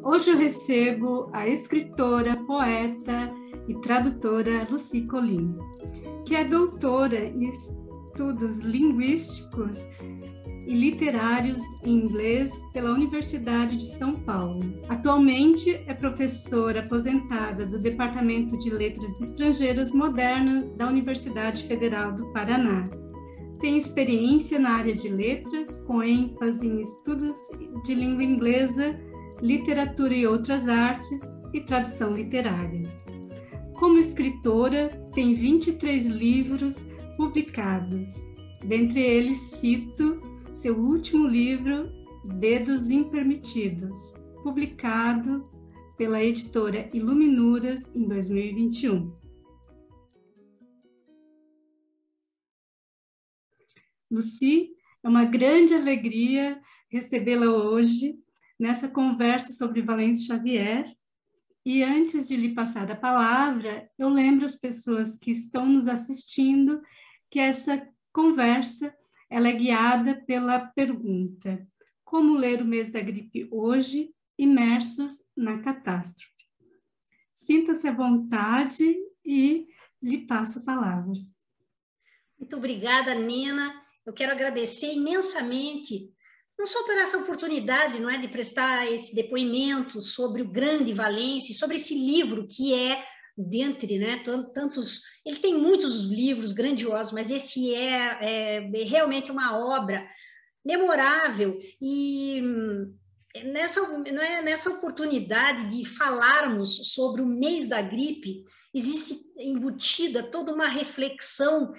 Hoje eu recebo a escritora, poeta e tradutora Lucy Colin, que é doutora em estudos linguísticos e literários em inglês pela Universidade de São Paulo. Atualmente é professora aposentada do Departamento de Letras Estrangeiras Modernas da Universidade Federal do Paraná. Tem experiência na área de letras, com ênfase em estudos de língua inglesa, literatura e outras artes e tradução literária. Como escritora, tem 23 livros publicados. Dentre eles, cito seu último livro, Dedos Impermitidos, publicado pela editora Iluminuras em 2021. Lucy, é uma grande alegria recebê-la hoje nessa conversa sobre Valêncio Xavier. E antes de lhe passar a palavra, eu lembro as pessoas que estão nos assistindo que essa conversa ela é guiada pela pergunta: como ler o mês da gripe hoje, imersos na catástrofe? Sinta-se à vontade e lhe passo a palavra. Muito obrigada, Nena. Eu quero agradecer imensamente, não só por essa oportunidade, não é, de prestar esse depoimento sobre o grande Valêncio, sobre esse livro que é, dentre, né, tantos... Ele tem muitos livros grandiosos, mas esse é realmente uma obra memorável. E nessa oportunidade de falarmos sobre o mês da gripe, existe embutida toda uma reflexão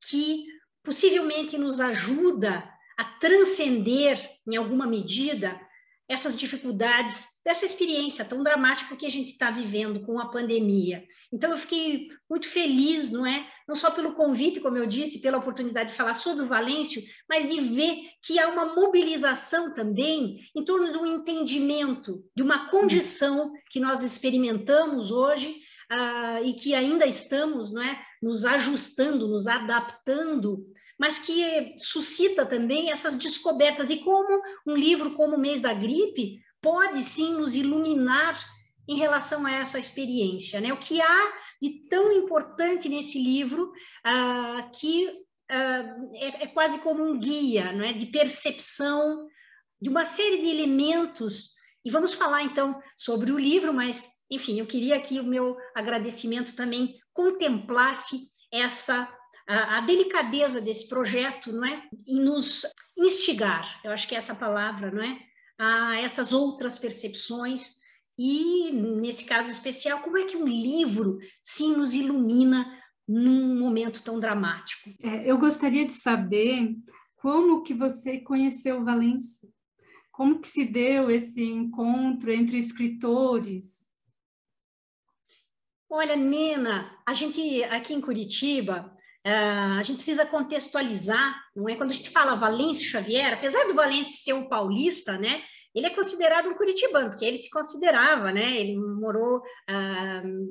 que possivelmente nos ajuda a transcender, em alguma medida, essas dificuldades dessa experiência tão dramática que a gente está vivendo com a pandemia. Então, eu fiquei muito feliz, não é? Não só pelo convite, como eu disse, pela oportunidade de falar sobre o Valêncio, mas de ver que há uma mobilização também em torno de um entendimento, de uma condição que nós experimentamos hoje, e que ainda estamos, não é, nos ajustando, nos adaptando, mas que suscita também essas descobertas. E como um livro como O Mês da Gripe pode, sim, nos iluminar em relação a essa experiência, né? O que há de tão importante nesse livro que é quase como um guia, não é? De percepção de uma série de elementos. E vamos falar, então, sobre o livro, mas... Enfim, eu queria que o meu agradecimento também contemplasse a delicadeza desse projeto, não é? E nos instigar, eu acho que é essa palavra, não é? A essas outras percepções e, nesse caso especial, como é que um livro, sim, nos ilumina num momento tão dramático? Eu gostaria de saber como que você conheceu o Valêncio, como que se deu esse encontro entre escritores. Olha, Nena, a gente aqui em Curitiba, a gente precisa contextualizar, não é? Quando a gente fala Valêncio Xavier, apesar do Valêncio ser um paulista, né? Ele é considerado um curitibano, porque ele se considerava, né? Ele morou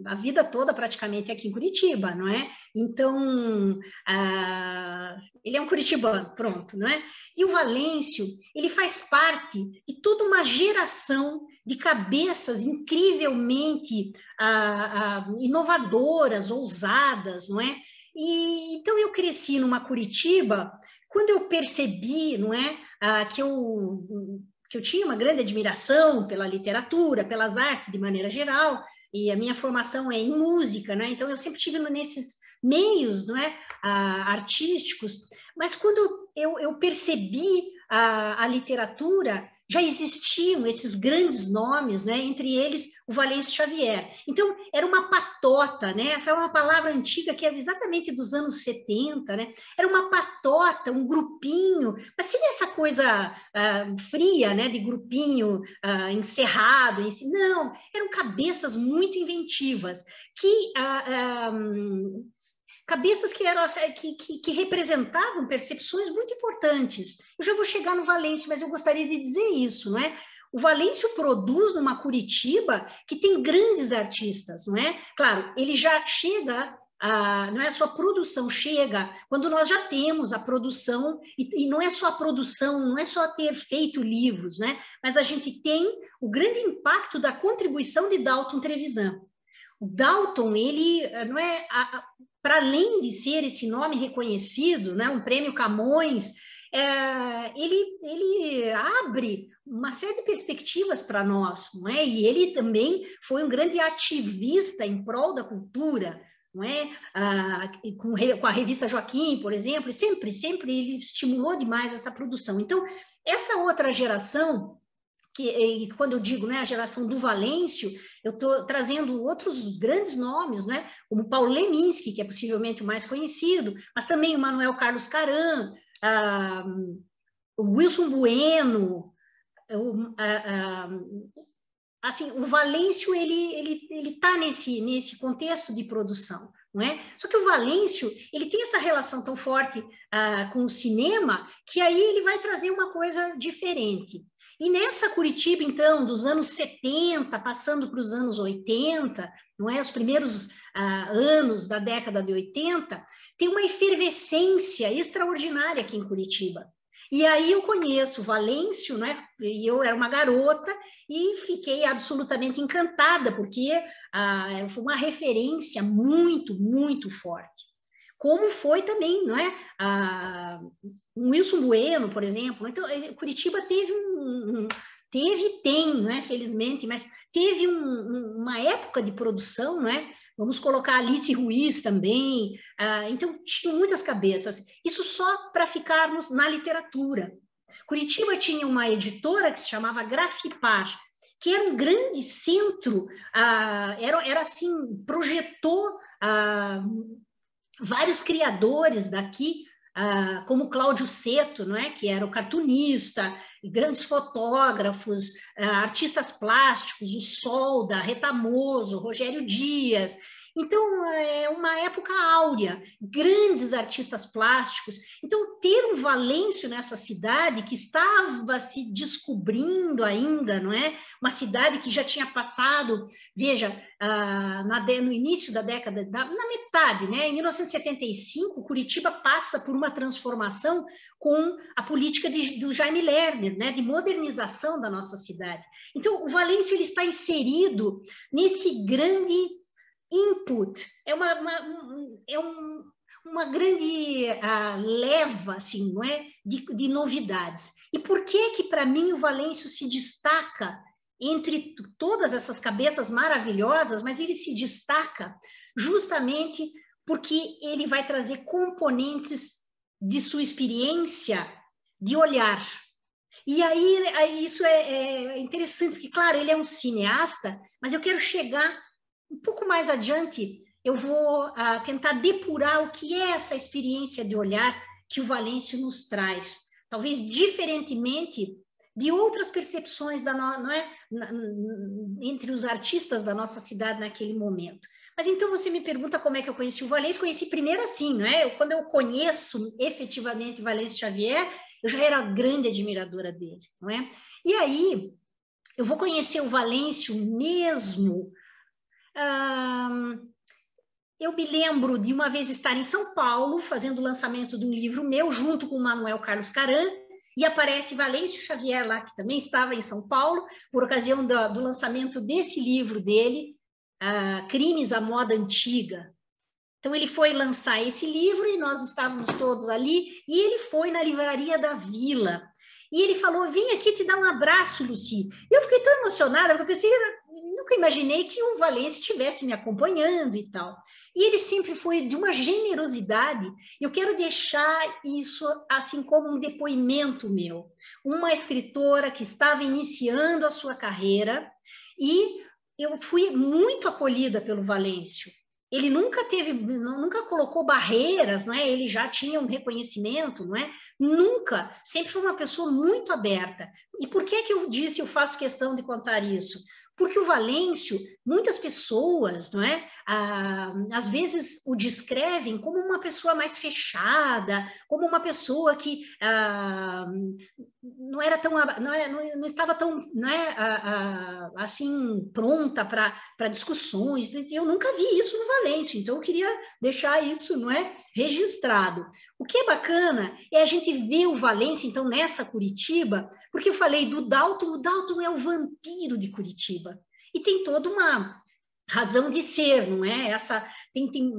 a vida toda praticamente aqui em Curitiba, não é? Então, ele é um curitibano, pronto, não é? E o Valêncio, ele faz parte de toda uma geração de cabeças incrivelmente inovadoras, ousadas, não é? E então eu cresci numa Curitiba, quando eu percebi, não é, que eu tinha uma grande admiração pela literatura, pelas artes de maneira geral, e a minha formação é em música, né? Então eu sempre estive nesses meios, não é, artísticos, mas quando eu percebi a literatura, já existiam esses grandes nomes, né? Entre eles o Valêncio Xavier. Então, era uma patota, né? Essa é uma palavra antiga que é exatamente dos anos 70, né? Era uma patota, um grupinho, mas sem essa coisa fria, né? De grupinho encerrado. Não, eram cabeças muito inventivas, que... cabeças que representavam percepções muito importantes. Eu já vou chegar no Valêncio, mas eu gostaria de dizer isso, não é? O Valêncio produz numa Curitiba que tem grandes artistas, não é? Claro, ele já chega não é, a sua produção chega quando nós já temos a produção, e não é só a produção, não é só ter feito livros, né? Mas a gente tem o grande impacto da contribuição de Dalton Trevisan. O Dalton, ele não é, para além de ser esse nome reconhecido, né, um prêmio Camões, ele abre uma série de perspectivas para nós, não é? E ele também foi um grande ativista em prol da cultura, não é? Com a revista Joaquim, por exemplo, sempre ele estimulou demais essa produção. Então, essa outra geração, que quando eu digo, né, a geração do Valêncio, eu estou trazendo outros grandes nomes, né, como Paulo Leminski, que é possivelmente o mais conhecido, mas também o Manuel Carlos Caram, o Wilson Bueno, assim, o Valêncio, ele está nesse contexto de produção, não é? Só que o Valêncio, ele tem essa relação tão forte com o cinema, que aí ele vai trazer uma coisa diferente. E nessa Curitiba, então, dos anos 70, passando para os anos 80, não é? Os primeiros anos da década de 80, tem uma efervescência extraordinária aqui em Curitiba. E aí eu conheço o Valêncio, né? E eu era uma garota e fiquei absolutamente encantada, porque foi uma referência muito, muito forte. Como foi também, não é? O Wilson Bueno, por exemplo. Então, Curitiba teve e tem, não é? Felizmente, mas teve uma época de produção, não é? Vamos colocar Alice Ruiz também. Então, tinha muitas cabeças. Isso só para ficarmos na literatura. Curitiba tinha uma editora que se chamava Grafipar, que era um grande centro, era assim, projetou vários criadores daqui, como Cláudio Seto, não é? Que era o cartunista, grandes fotógrafos, artistas plásticos, o Solda, Retamoso, Rogério Dias. Então, é uma época áurea, grandes artistas plásticos. Então, ter um Valêncio nessa cidade que estava se descobrindo ainda, não é? Uma cidade que já tinha passado, veja, no início da década, na metade, né? Em 1975, Curitiba passa por uma transformação com a política do Jaime Lerner, né? De modernização da nossa cidade. Então, o Valêncio ele está inserido nesse grande input, é uma grande leva, assim, não é? De novidades. E por que para mim o Valêncio se destaca entre todas essas cabeças maravilhosas, mas ele se destaca justamente porque ele vai trazer componentes de sua experiência de olhar. E aí isso é interessante, porque, claro, ele é um cineasta, mas eu quero chegar um pouco mais adiante, eu vou tentar depurar o que é essa experiência de olhar que o Valêncio nos traz. Talvez diferentemente de outras percepções não é? Entre os artistas da nossa cidade naquele momento. Mas então você me pergunta como é que eu conheci o Valêncio. Conheci primeiro assim, não é? Quando eu conheço efetivamente Valêncio Xavier, eu já era grande admiradora dele, não é? E aí eu vou conhecer o Valêncio mesmo. Eu me lembro de uma vez estar em São Paulo, fazendo o lançamento de um livro meu, junto com o Manuel Carlos Caram, e aparece Valêncio Xavier lá, que também estava em São Paulo, por ocasião do lançamento desse livro dele, Crimes à Moda Antiga. Então, ele foi lançar esse livro e nós estávamos todos ali, e ele foi na Livraria da Vila. E ele falou, vim aqui te dar um abraço, Lucy. E eu fiquei tão emocionada, porque eu pensei, nunca imaginei que o Valêncio estivesse me acompanhando e tal. E ele sempre foi de uma generosidade. Eu quero deixar isso assim como um depoimento meu. Uma escritora que estava iniciando a sua carreira e eu fui muito acolhida pelo Valêncio. Ele nunca colocou barreiras, não é? Ele já tinha um reconhecimento, não é? Nunca, sempre foi uma pessoa muito aberta. E por que eu disse, eu faço questão de contar isso? Porque o Valêncio, muitas pessoas, não é? Às vezes o descrevem como uma pessoa mais fechada, como uma pessoa que não era tão, não estava tão, não é, assim, pronta para discussões. Eu nunca vi isso no Valêncio, então eu queria deixar isso, não é, registrado. O que é bacana é a gente ver o Valêncio, então, nessa Curitiba, porque eu falei do Dalton, o Dalton é o vampiro de Curitiba, e tem toda uma razão de ser, não é?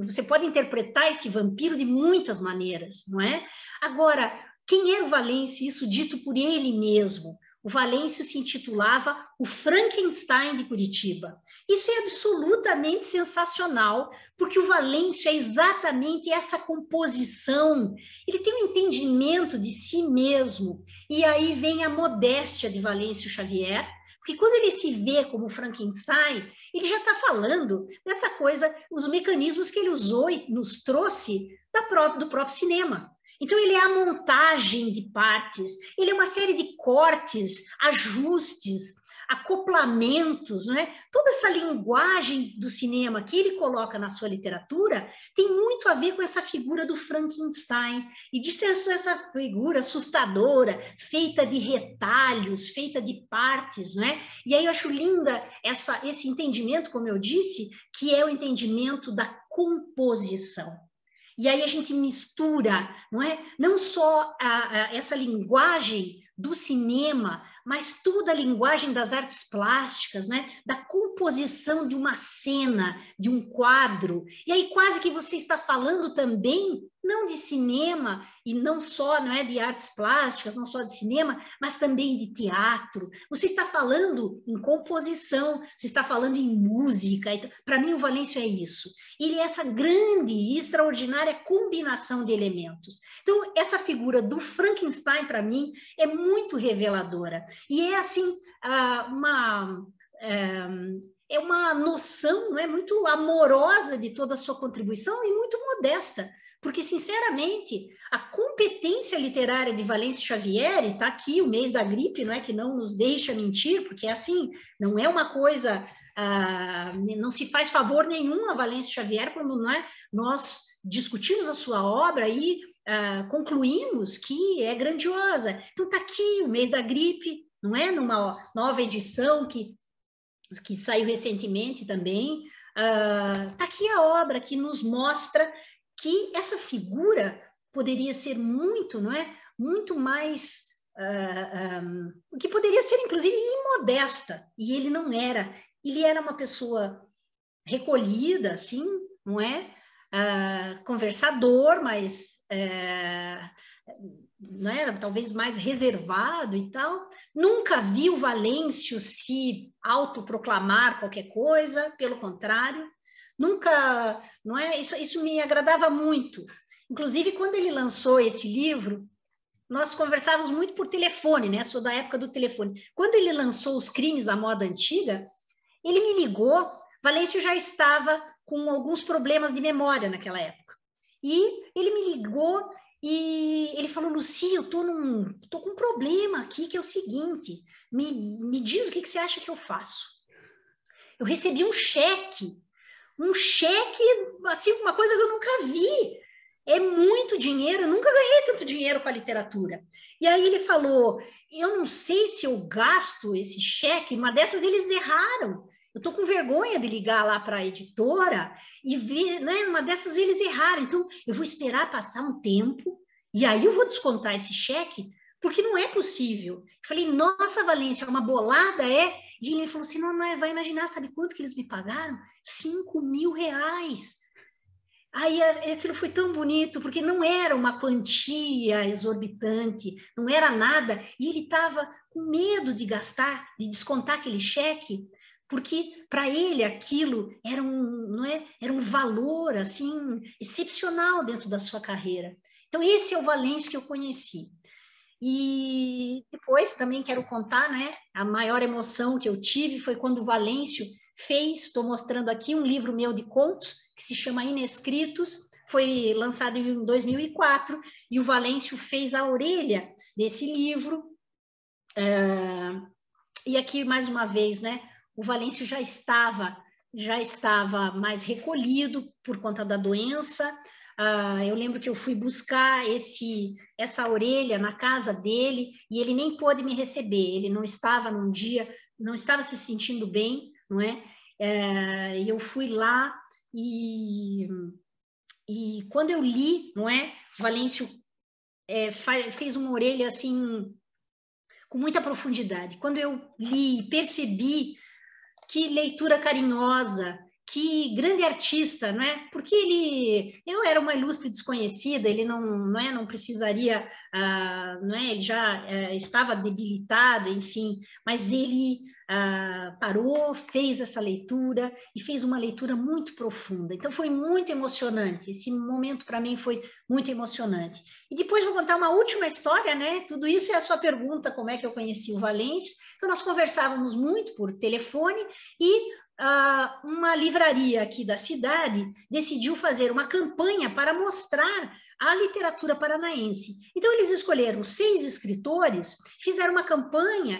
Você pode interpretar esse vampiro de muitas maneiras, não é? Agora, quem era o Valêncio? Isso dito por ele mesmo. O Valêncio se intitulava o Frankenstein de Curitiba. Isso é absolutamente sensacional, porque o Valêncio é exatamente essa composição. Ele tem um entendimento de si mesmo. E aí vem a modéstia de Valêncio Xavier, porque quando ele se vê como Frankenstein, ele já está falando dessa coisa, os mecanismos que ele usou e nos trouxe do próprio cinema. Então, ele é a montagem de partes, ele é uma série de cortes, ajustes, acoplamentos, não é? Toda essa linguagem do cinema que ele coloca na sua literatura tem muito a ver com essa figura do Frankenstein, e de ser essa figura assustadora, feita de retalhos, feita de partes, não é? E aí eu acho linda esse entendimento, como eu disse, que é o entendimento da composição. E aí a gente mistura, não é? Não só essa linguagem do cinema, mas toda a linguagem das artes plásticas, né? Da composição de uma cena, de um quadro. E aí quase que você está falando também, não de cinema, e não só, não é, de artes plásticas, não só de cinema, mas também de teatro. Você está falando em composição, você está falando em música. Para mim, o Valêncio é isso. Ele é essa grande e extraordinária combinação de elementos. Então, essa figura do Frankenstein, para mim, é muito reveladora. E é, assim, uma noção, não é, muito amorosa de toda a sua contribuição e muito modesta. Porque, sinceramente, a competência literária de Valêncio Xavier, e está aqui o mês da gripe, não é, que não nos deixa mentir, porque é assim, não é uma coisa... não se faz favor nenhum a Valêncio Xavier quando, não é, nós discutimos a sua obra e concluímos que é grandiosa. Então está aqui o mês da gripe, não é, numa nova edição que saiu recentemente também. Está aqui a obra que nos mostra que essa figura poderia ser muito, não é, muito mais que poderia ser inclusive imodesta, e ele não era. Ele era uma pessoa recolhida, assim, não é? Conversador, mas não é? Talvez mais reservado e tal. Nunca vi o Valêncio se autoproclamar qualquer coisa, pelo contrário. Nunca, não é? Isso me agradava muito. Inclusive, quando ele lançou esse livro, nós conversávamos muito por telefone, né? Sou da época do telefone. Quando ele lançou Os Crimes da Moda Antiga, ele me ligou. Valêncio já estava com alguns problemas de memória naquela época. E ele me ligou e ele falou: Lucy, eu tô com um problema aqui, que é o seguinte, me diz o que você acha que eu faço. Eu recebi um cheque, assim, uma coisa que eu nunca vi. É muito dinheiro, eu nunca ganhei tanto dinheiro com a literatura. E aí ele falou: eu não sei se eu gasto esse cheque, uma dessas eles erraram. Eu estou com vergonha de ligar lá para a editora e ver, né? Uma dessas eles erraram. Então, eu vou esperar passar um tempo e aí eu vou descontar esse cheque, porque não é possível. Eu falei: nossa, Valência, uma bolada, é? E ele falou assim: não, vai imaginar, sabe quanto que eles me pagaram? R$5.000. Aí aquilo foi tão bonito, porque não era uma quantia exorbitante, não era nada, e ele estava com medo de gastar, de descontar aquele cheque, porque para ele aquilo era era um valor assim excepcional dentro da sua carreira. Então esse é o Valêncio que eu conheci. E depois também quero contar, né, a maior emoção que eu tive foi quando o Valêncio estou mostrando aqui um livro meu de contos, que se chama Inescritos, foi lançado em 2004, e o Valêncio fez a orelha desse livro. E aqui, mais uma vez, né, o Valêncio já estava mais recolhido por conta da doença. Eu lembro que eu fui buscar essa orelha na casa dele e ele nem pôde me receber. Ele não estava num dia, não estava se sentindo bem, não é? E eu fui lá e quando eu li, não é? O Valêncio fez uma orelha assim com muita profundidade. Quando eu li e percebi que leitura carinhosa, que grande artista, não é? Porque eu era uma ilustre desconhecida, ele não precisaria, não é? Ele já estava debilitado, enfim, mas ele parou, fez essa leitura e fez uma leitura muito profunda. Então foi muito emocionante. Esse momento para mim foi muito emocionante. E depois vou contar uma última história, né? Tudo isso é a sua pergunta, como é que eu conheci o Valêncio. Então nós conversávamos muito por telefone e uma livraria aqui da cidade decidiu fazer uma campanha para mostrar a literatura paranaense. Então, eles escolheram 6 escritores, fizeram uma campanha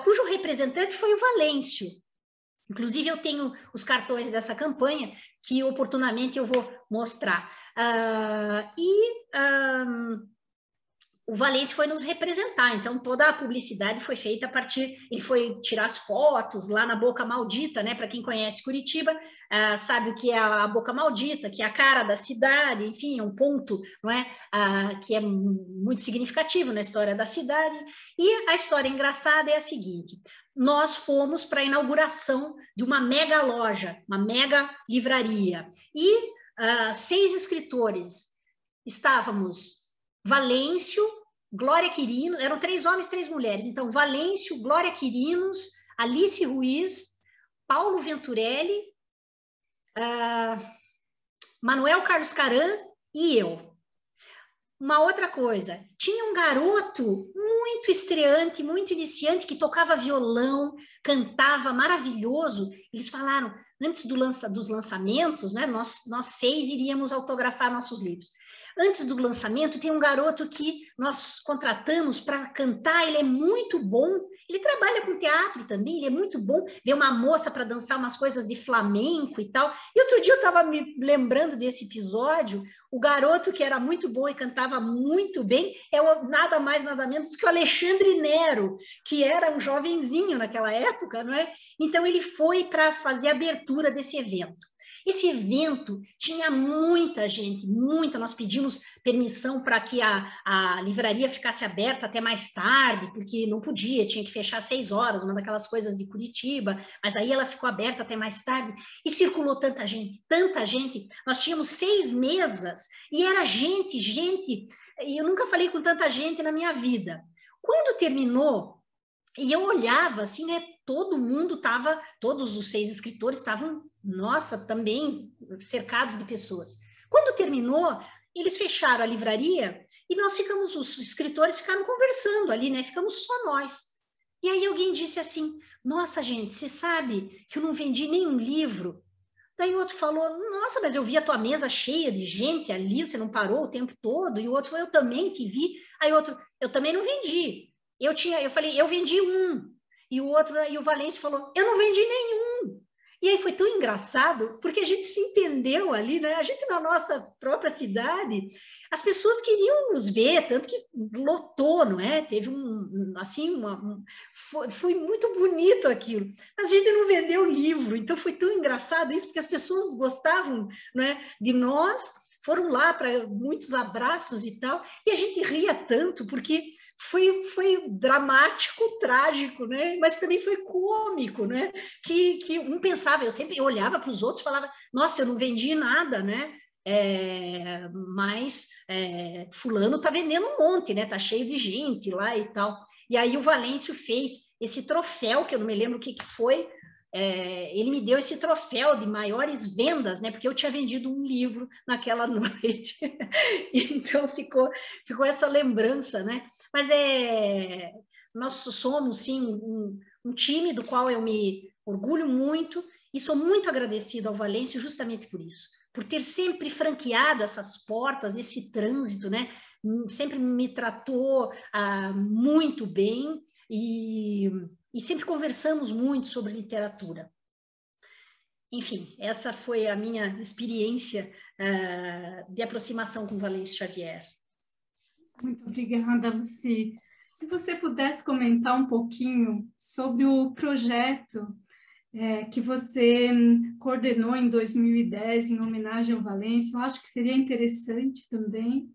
cujo representante foi o Valêncio. Inclusive, eu tenho os cartões dessa campanha que, oportunamente, eu vou mostrar. O Valêncio foi nos representar, então toda a publicidade foi feita a partir, ele foi tirar as fotos lá na Boca Maldita, né? Para quem conhece Curitiba, sabe o que é a Boca Maldita, que é a cara da cidade, enfim, é um ponto, não é? Que é muito significativo na história da cidade. E a história engraçada é a seguinte: nós fomos para a inauguração de uma mega loja, uma mega livraria, e 6 escritores, estávamos Valêncio, Glória Quirinos, eram 3 homens, 3 mulheres. Então, Valêncio, Glória Quirinos, Alice Ruiz, Paulo Venturelli, Manuel Carlos Caran e eu. Uma outra coisa, tinha um garoto muito estreante, muito iniciante, que tocava violão, cantava maravilhoso. Eles falaram, antes dos lançamentos, né, nós 6 iríamos autografar nossos livros. Antes do lançamento, tem um garoto que nós contratamos para cantar, ele é muito bom, ele trabalha com teatro também, ele é muito bom, vê uma moça para dançar umas coisas de flamenco e tal. E outro dia eu estava me lembrando desse episódio, o garoto que era muito bom e cantava muito bem é nada mais, nada menos do que o Alexandre Nero, que era um jovenzinho naquela época, não é? Então ele foi para fazer a abertura desse evento. Esse evento tinha muita gente, muita. Nós pedimos permissão para que a livraria ficasse aberta até mais tarde, porque não podia, tinha que fechar às 6 horas, uma daquelas coisas de Curitiba, mas aí ela ficou aberta até mais tarde e circulou tanta gente. Nós tínhamos 6 mesas e era gente, e eu nunca falei com tanta gente na minha vida. Quando terminou, e eu olhava assim, né? Todos os 6 escritores estavam, nossa, também cercados de pessoas. Quando terminou, eles fecharam a livraria e os escritores ficaram conversando ali, né? Ficamos só nós. E aí alguém disse assim, nossa, gente, você sabe que eu não vendi nenhum livro? Daí o outro falou, nossa, mas eu vi a tua mesa cheia de gente ali, você não parou o tempo todo? E o outro falou, eu também te vi. Aí o outro, eu também não vendi. Eu falei, eu vendi um. E o Valêncio falou, eu não vendi nenhum. E aí foi tão engraçado, porque a gente se entendeu ali, né? A gente na nossa própria cidade, as pessoas queriam nos ver, tanto que lotou, não é? Teve foi muito bonito aquilo. Mas a gente não vendeu o livro, então foi tão engraçado isso, porque as pessoas gostavam, né, de nós, foram lá para muitos abraços e tal, e a gente ria tanto, porque foi dramático, trágico, né? Mas também foi cômico, né? Que um pensava, eu sempre olhava para os outros e falava, nossa, eu não vendi nada, né? Mas fulano está vendendo um monte, né? Tá cheio de gente lá e tal. E aí o Valêncio fez esse troféu, que eu não me lembro o que foi, ele me deu esse troféu de maiores vendas, né? Porque eu tinha vendido um livro naquela noite. Então ficou essa lembrança, né? Mas nós somos, sim, um time do qual eu me orgulho muito e sou muito agradecida ao Valêncio justamente por isso, por ter sempre franqueado essas portas, esse trânsito, né? Sempre me tratou muito bem e e sempre conversamos muito sobre literatura. Enfim, essa foi a minha experiência de aproximação com Valêncio Xavier. Muito obrigada, Lucy. Se você pudesse comentar um pouquinho sobre o projeto que você coordenou em 2010 em homenagem ao Valêncio, eu acho que seria interessante também.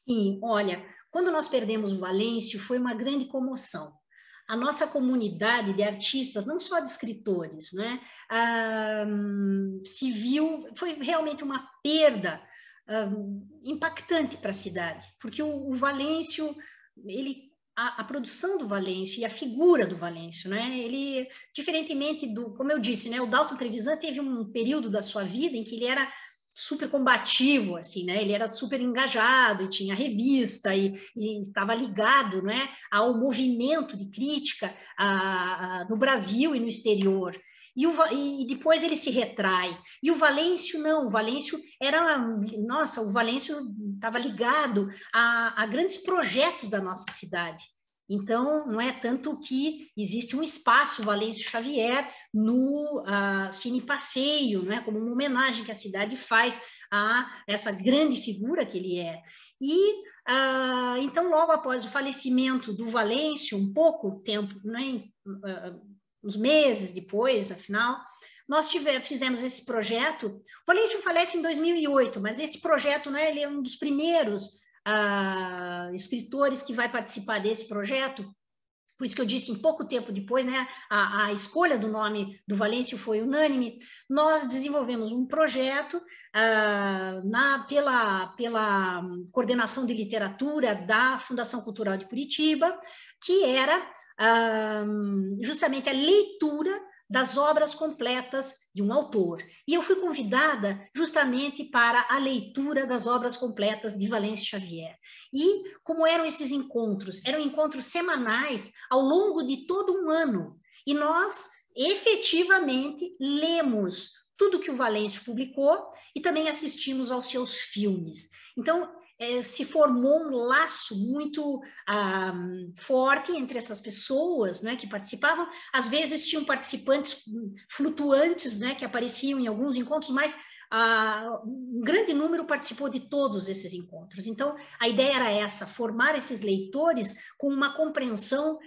Sim, olha, quando nós perdemos o Valêncio, foi uma grande comoção. A nossa comunidade de artistas, não só de escritores, né, se viu, foi realmente uma perda impactante para a cidade, porque o Valêncio, a produção do Valêncio e a figura do Valêncio, né, ele, diferentemente como eu disse, né, o Dalton Trevisan teve um período da sua vida em que ele era super combativo, assim, né? Ele era super engajado e tinha revista e estava ligado, né, ao movimento de crítica no Brasil e no exterior. E depois ele se retrai. E o Valêncio não, o Valêncio era, nossa, o Valêncio estava ligado a grandes projetos da nossa cidade. Então, não é tanto que existe um espaço Valêncio Xavier no Cine Passeio, né, como uma homenagem que a cidade faz a essa grande figura que ele é. E, então, logo após o falecimento do Valêncio, um pouco tempo, né, uns meses depois, afinal, nós fizemos esse projeto. O Valêncio falece em 2008, mas esse projeto, né, ele é um dos primeiros escritores que vai participar desse projeto. Por isso que eu disse, em pouco tempo depois, né, a escolha do nome do Valêncio foi unânime. Nós desenvolvemos um projeto pela coordenação de literatura da Fundação Cultural de Curitiba, que era justamente a leitura das obras completas de um autor. E eu fui convidada justamente para a leitura das obras completas de Valêncio Xavier. E como eram esses encontros? Eram encontros semanais ao longo de todo um ano. E nós, efetivamente, lemos tudo que o Valêncio publicou e também assistimos aos seus filmes. Então, se formou um laço muito forte entre essas pessoas, né, que participavam. Às vezes tinham participantes flutuantes, né, que apareciam em alguns encontros, mas um grande número participou de todos esses encontros. Então, a ideia era essa, formar esses leitores com uma compreensão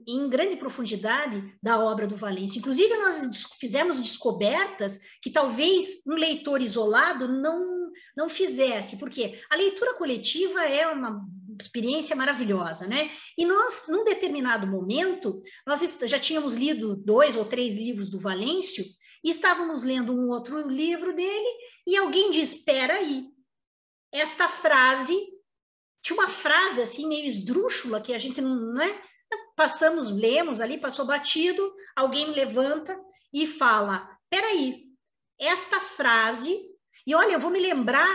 em grande profundidade da obra do Valêncio. Inclusive, nós fizemos descobertas que talvez um leitor isolado não fizesse, porque a leitura coletiva é uma experiência maravilhosa, né? E nós, num determinado momento, nós já tínhamos lido 2 ou 3 livros do Valêncio e estávamos lendo um outro livro dele e alguém diz, espera aí, esta frase, tinha uma frase assim meio esdrúxula que a gente não é... Passamos, lemos ali, passou batido, alguém levanta e fala, peraí, esta frase, e olha, eu vou me lembrar,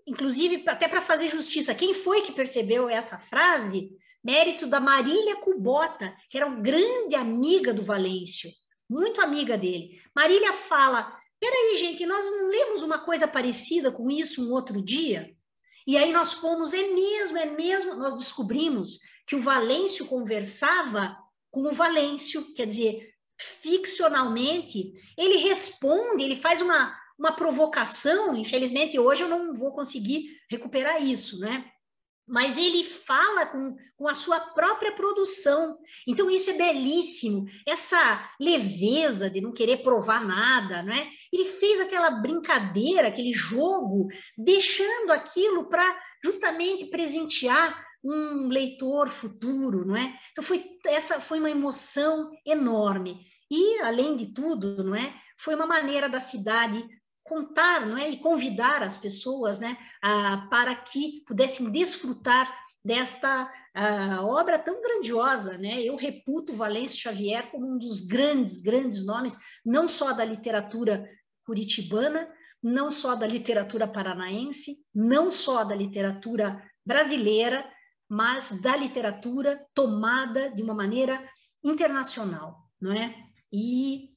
inclusive até para fazer justiça, quem foi que percebeu essa frase? Mérito da Marília Kubota, que era uma grande amiga do Valêncio, muito amiga dele. Marília fala, peraí, gente, nós não lemos uma coisa parecida com isso um outro dia? E aí nós fomos, é mesmo, nós descobrimos que o Valêncio conversava com o Valêncio, quer dizer, ficcionalmente, ele responde, ele faz uma provocação, infelizmente hoje eu não vou conseguir recuperar isso, né? Mas ele fala com a sua própria produção. Então, isso é belíssimo, essa leveza de não querer provar nada, né? Ele fez aquela brincadeira, aquele jogo, deixando aquilo para justamente presentear um leitor futuro, não é? Então, essa foi uma emoção enorme. E, além de tudo, não é? Foi uma maneira da cidade contar, não é? E convidar as pessoas, né, para que pudessem desfrutar desta obra tão grandiosa, né? Eu reputo Valêncio Xavier como um dos grandes nomes, não só da literatura curitibana, não só da literatura paranaense, não só da literatura brasileira, mas da literatura tomada de uma maneira internacional, não é? E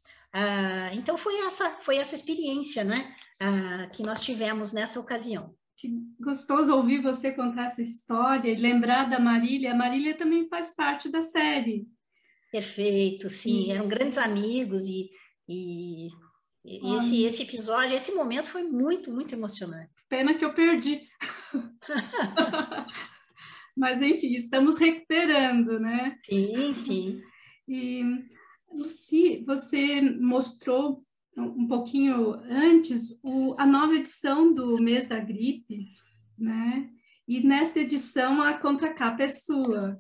então foi essa experiência, né, que nós tivemos nessa ocasião. Que gostoso ouvir você contar essa história e lembrar da Marília. A Marília também faz parte da série. Perfeito, sim, eram grandes amigos e esse episódio, esse momento foi muito, muito emocionante. Pena que eu perdi. Mas, enfim, estamos recuperando, né? Sim, sim. E, Lucy, você mostrou um pouquinho antes a nova edição do Mês da Gripe, né? E nessa edição a contracapa é sua.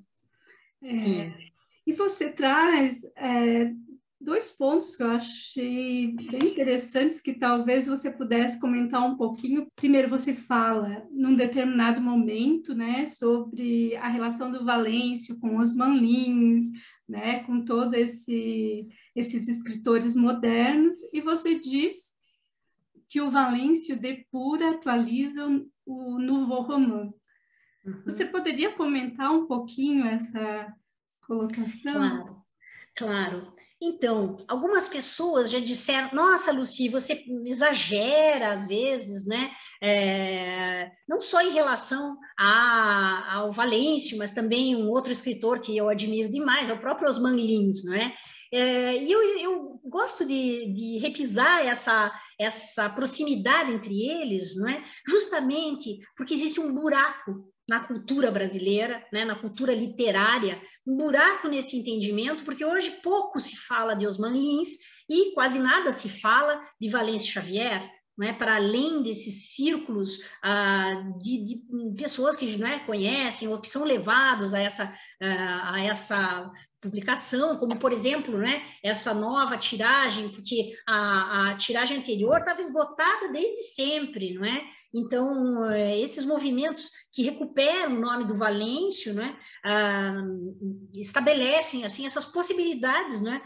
E você traz dois pontos que eu achei bem interessantes, que talvez você pudesse comentar um pouquinho. Primeiro, você fala, num determinado momento, né, sobre a relação do Valêncio com Osman Lins, né, com todos esses escritores modernos, e você diz que o Valêncio depura, atualiza o Nouveau Roman. Você poderia comentar um pouquinho essa colocação? Claro. Claro. Então, algumas pessoas já disseram, nossa, Lucy, você exagera às vezes, né? Não só em relação ao Valêncio, mas também um outro escritor que eu admiro demais, é o próprio Osman Lins, não é? E eu gosto de repisar essa proximidade entre eles, não é? Justamente porque existe um buraco na cultura brasileira, né, na cultura literária, um buraco nesse entendimento, porque hoje pouco se fala de Osman Lins e quase nada se fala de Valêncio Xavier, né, para além desses círculos de pessoas que, né, conhecem ou que são levados a essa publicação, como, por exemplo, né, essa nova tiragem, porque a tiragem anterior estava esgotada desde sempre, não é? Então, esses movimentos que recuperam o nome do Valêncio, né, estabelecem assim, essas possibilidades, né,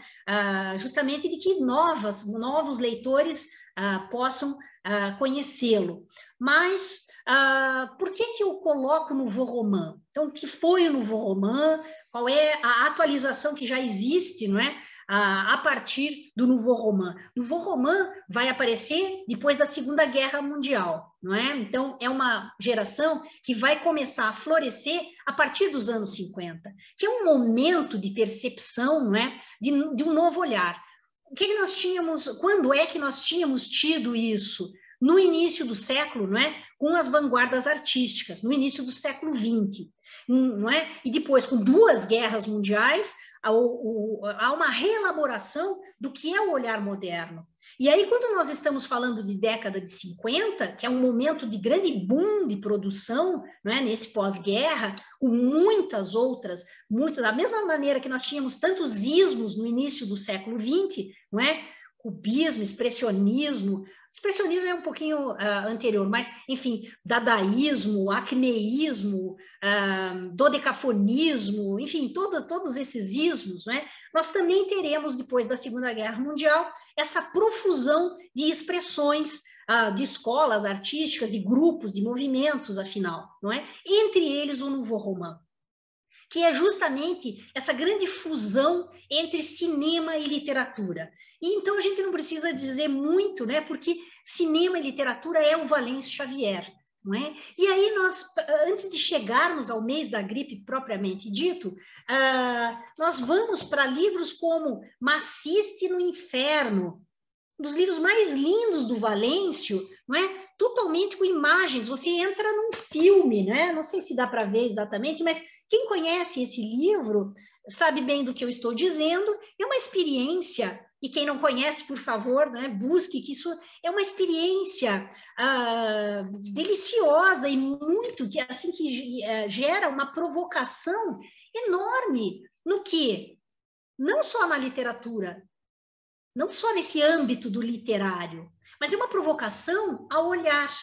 justamente de que novos leitores possam conhecê-lo. Mas por que eu coloco no Nouveau Roman? Então, o que foi o Nouveau Roman? Qual é a atualização que já existe, não é? A partir do Nouveau Roman. Nouveau Roman vai aparecer depois da Segunda Guerra Mundial, não é? Então, é uma geração que vai começar a florescer a partir dos anos 50, que é um momento de percepção, não é? De um novo olhar. O que nós tínhamos, quando é que nós tínhamos tido isso? No início do século, não é? Com as vanguardas artísticas, no início do século XX, não é? E depois, com duas guerras mundiais, há uma reelaboração do que é o olhar moderno. E aí, quando nós estamos falando de década de 50, que é um momento de grande boom de produção, não é? Nesse pós-guerra, com muitas outras, da mesma maneira que nós tínhamos tantos ismos no início do século XX, não é? Cubismo, expressionismo é um pouquinho anterior, mas, enfim, dadaísmo, acneísmo, dodecafonismo, enfim, todos esses ismos, né? Nós também teremos, depois da Segunda Guerra Mundial, essa profusão de expressões de escolas artísticas, de grupos, de movimentos, afinal, não é? Entre eles o Nouveau Roman, que é justamente essa grande fusão entre cinema e literatura. E então a gente não precisa dizer muito, né? Porque cinema e literatura é o Valêncio Xavier, não é? E aí nós, antes de chegarmos ao mês da gripe propriamente dito, nós vamos para livros como Maciste no Inferno, um dos livros mais lindos do Valêncio, não é? Totalmente com imagens, você entra num filme, né? Não sei se dá para ver exatamente, mas quem conhece esse livro sabe bem do que eu estou dizendo, é uma experiência, e quem não conhece, por favor, né, busque, que isso é uma experiência deliciosa e muito, que assim que gera uma provocação enorme no que? Não só na literatura, não só nesse âmbito do literário, mas é uma provocação ao olhar.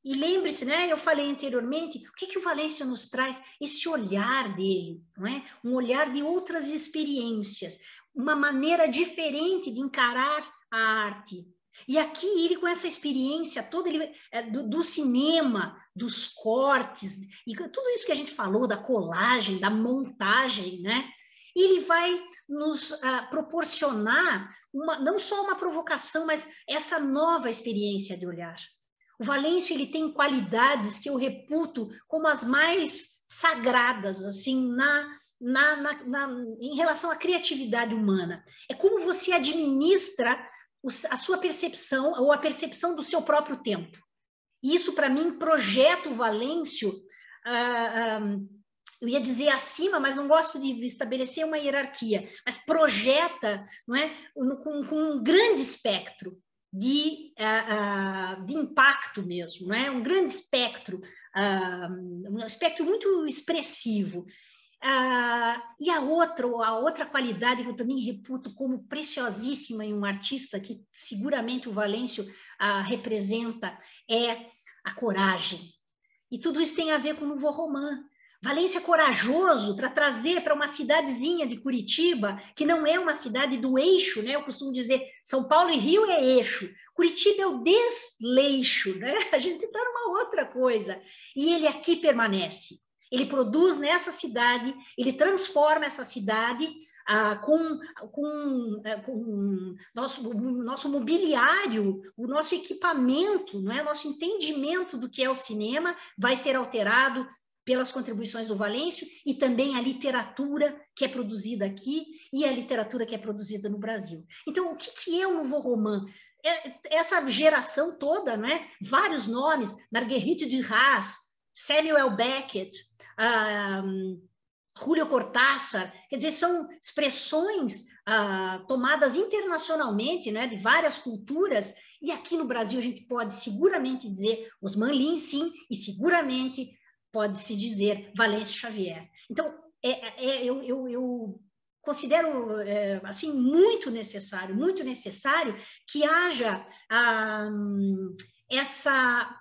E lembre-se, né, eu falei anteriormente, o que o Valêncio nos traz? Esse olhar dele, não é? Um olhar de outras experiências, uma maneira diferente de encarar a arte. E aqui ele, com essa experiência toda do cinema, dos cortes, e tudo isso que a gente falou, da colagem, da montagem, né? Ele vai nos proporcionar não só uma provocação, mas essa nova experiência de olhar. O Valêncio, ele tem qualidades que eu reputo como as mais sagradas, assim, em relação à criatividade humana. É como você administra a sua percepção ou a percepção do seu próprio tempo. E isso, para mim, projeta o Valêncio, eu ia dizer acima, mas não gosto de estabelecer uma hierarquia, mas projeta, não é, com um grande espectro de impacto mesmo, não é? Um grande espectro, um espectro muito expressivo. E a outra qualidade que eu também reputo como preciosíssima em um artista, que seguramente o Valêncio representa, é a coragem. E tudo isso tem a ver com o Nouveau Roman. Valêncio é corajoso para trazer para uma cidadezinha de Curitiba, que não é uma cidade do eixo, né? Eu costumo dizer, São Paulo e Rio é eixo, Curitiba é o desleixo, né? A gente está numa outra coisa. E ele aqui permanece. Ele produz nessa cidade, ele transforma essa cidade com nosso mobiliário, o nosso equipamento, não é? Nosso entendimento do que é o cinema vai ser alterado pelas contribuições do Valêncio e também a literatura que é produzida aqui e a literatura que é produzida no Brasil. Então, o que é o Nouveau Roman? Essa geração toda, não é? Vários nomes, Marguerite Duras, Samuel Beckett, Julio Cortázar, quer dizer, são expressões tomadas internacionalmente, né, de várias culturas, e aqui no Brasil a gente pode seguramente dizer Osman Lin, sim, e seguramente pode-se dizer Valêncio Xavier. Então, eu considero assim muito necessário que haja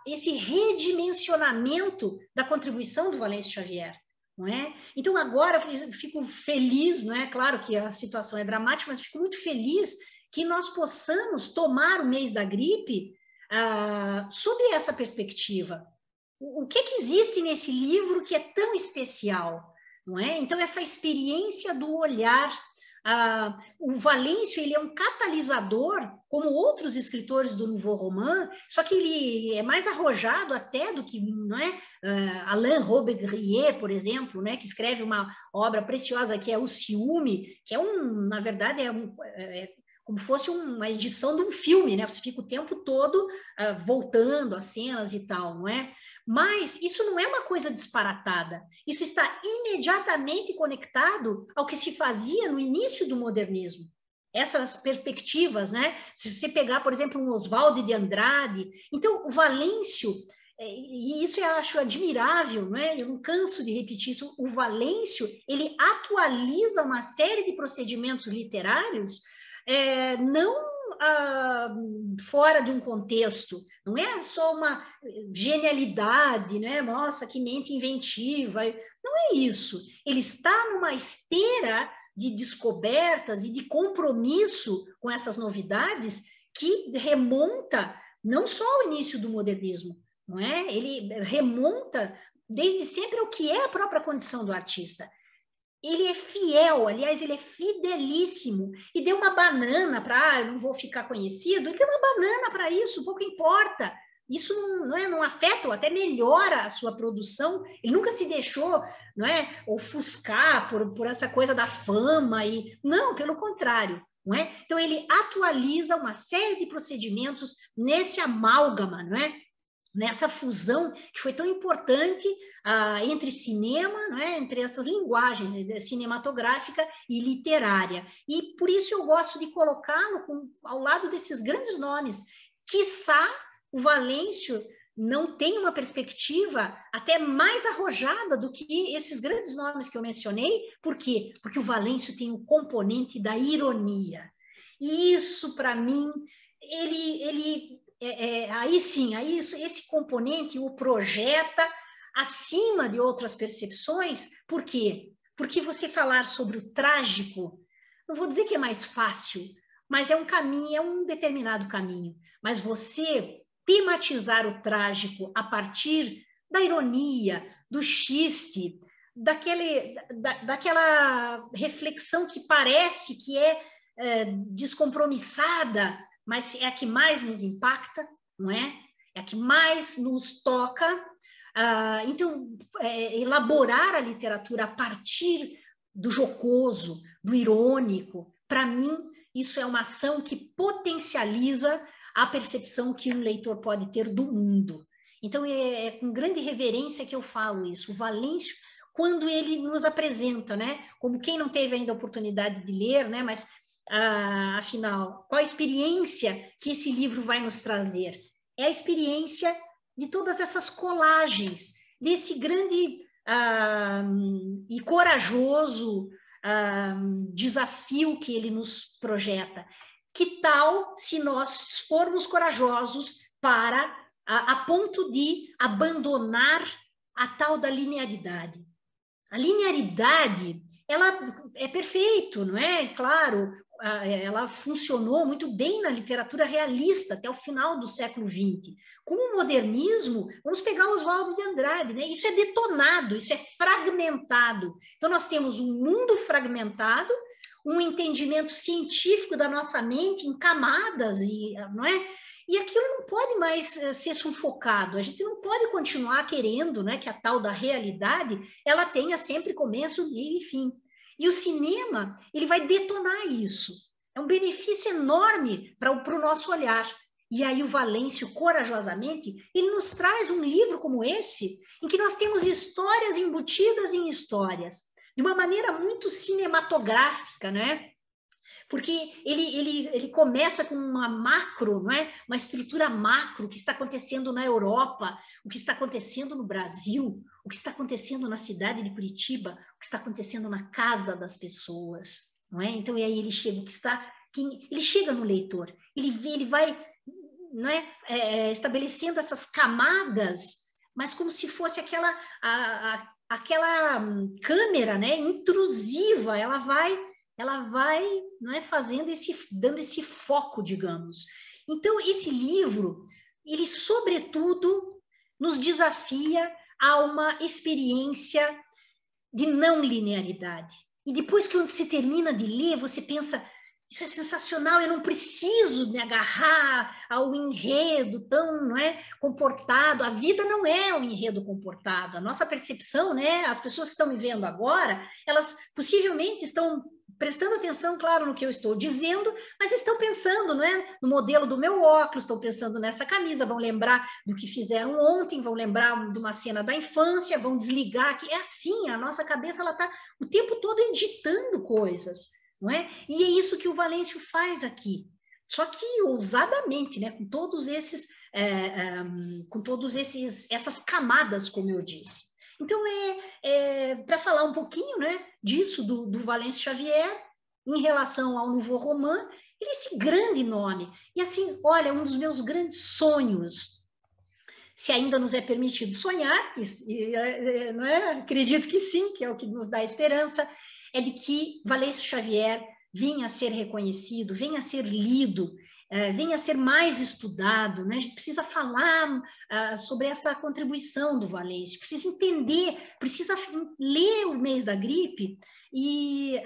esse redimensionamento da contribuição do Valêncio Xavier. Não é? Então, agora eu fico feliz, não é? Claro que a situação é dramática, mas fico muito feliz que nós possamos tomar o mês da gripe sob essa perspectiva. O que existe nesse livro que é tão especial? Não é? Então, essa experiência do olhar. O Valêncio, ele é um catalisador, como outros escritores do Nouveau Roman, só que ele é mais arrojado até do que, não é? Alain Robbe-Grillet, por exemplo, né? Que escreve uma obra preciosa que é O Ciúme, que na verdade, como fosse uma edição de um filme, né? Você fica o tempo todo voltando às cenas e tal, não é? Mas isso não é uma coisa disparatada. Isso está imediatamente conectado ao que se fazia no início do modernismo. Essas perspectivas, né? Se você pegar, por exemplo, um Oswald de Andrade. Então, o Valêncio, e isso eu acho admirável, né? Eu não canso de repetir isso, o Valêncio, ele atualiza uma série de procedimentos literários não fora de um contexto, não é só uma genialidade, né? Nossa, que mente inventiva, não é isso. Ele está numa esteira de descobertas e de compromisso com essas novidades que remonta não só ao início do modernismo, não é? Ele remonta desde sempre ao que é a própria condição do artista. Ele é fiel, aliás, ele é fidelíssimo. E deu uma banana para, eu não vou ficar conhecido, ele deu uma banana para isso, pouco importa. Isso não afeta ou até melhora a sua produção. Ele nunca se deixou, não é, ofuscar por essa coisa da fama. Não, pelo contrário. Não é? Então, ele atualiza uma série de procedimentos nesse amálgama, não é? Nessa fusão que foi tão importante entre cinema, né, entre essas linguagens cinematográfica e literária. E por isso eu gosto de colocá-lo ao lado desses grandes nomes. Quiçá o Valêncio não tem uma perspectiva até mais arrojada do que esses grandes nomes que eu mencionei. Por quê? Porque o Valêncio tem o componente da ironia. E isso, para mim, aí sim, esse componente o projeta acima de outras percepções. Por quê? Porque você falar sobre o trágico, não vou dizer que é mais fácil, mas é um caminho, é um determinado caminho. Mas você tematizar o trágico a partir da ironia, do xiste, daquela reflexão que parece que é descompromissada, mas é a que mais nos impacta, não é? É a que mais nos toca. Então, elaborar a literatura a partir do jocoso, do irônico. Para mim, isso é uma ação que potencializa a percepção que um leitor pode ter do mundo. Então, é com grande reverência que eu falo isso. O Valêncio, quando ele nos apresenta, né, como quem não teve ainda a oportunidade de ler, né, mas, afinal, qual a experiência que esse livro vai nos trazer? É a experiência de todas essas colagens, desse grande e corajoso desafio que ele nos projeta. Que tal se nós formos corajosos para a ponto de abandonar a tal da linearidade? A linearidade, ela é perfeito, não é? Claro, ela funcionou muito bem na literatura realista até o final do século XX. Com o modernismo, vamos pegar Oswaldo de Andrade, né? Isso é detonado, isso é fragmentado. Então, nós temos um mundo fragmentado, um entendimento científico da nossa mente em camadas, não é? E aquilo não pode mais ser sufocado. A gente não pode continuar querendo, né, que a tal da realidade ela tenha sempre começo, meio e fim. E o cinema, ele vai detonar isso. É um benefício enorme para o nosso olhar. E aí o Valêncio, corajosamente, ele nos traz um livro como esse, em que nós temos histórias embutidas em histórias, de uma maneira muito cinematográfica, né? Porque ele começa com uma macro, não é? Uma estrutura macro, o que está acontecendo na Europa, o que está acontecendo no Brasil, o que está acontecendo na cidade de Curitiba, o que está acontecendo na casa das pessoas, não é? Então, e aí ele chega, ele chega no leitor, ele vai, não é? Estabelecendo essas camadas, mas como se fosse aquela câmera, né? Intrusiva, ela vai, não é, dando esse foco, digamos. Então, esse livro, ele, sobretudo, nos desafia a uma experiência de não linearidade. E depois que você termina de ler, você pensa, isso é sensacional, eu não preciso me agarrar ao enredo tão, não é, comportado. A vida não é um enredo comportado. A nossa percepção, né, as pessoas que estão me vendo agora, elas possivelmente estão prestando atenção, claro, no que eu estou dizendo, mas estão pensando, não é, no modelo do meu óculos, estão pensando nessa camisa, vão lembrar do que fizeram ontem, vão lembrar de uma cena da infância, vão desligar, que é assim, a nossa cabeça ela está o tempo todo editando coisas, não é? E é isso que o Valêncio faz aqui, só que ousadamente, né, com todos essas camadas, como eu disse. Então, para falar um pouquinho, né, disso, do Valêncio Xavier, em relação ao Nouveau Roman, ele é esse grande nome. E assim, olha, um dos meus grandes sonhos, se ainda nos é permitido sonhar, não é? Acredito que sim, que é o que nos dá esperança, é de que Valêncio Xavier venha a ser reconhecido, venha a ser lido, venha a ser mais estudado, né? A gente precisa falar sobre essa contribuição do Valêncio, precisa entender, precisa ler o Mês da Gripe, e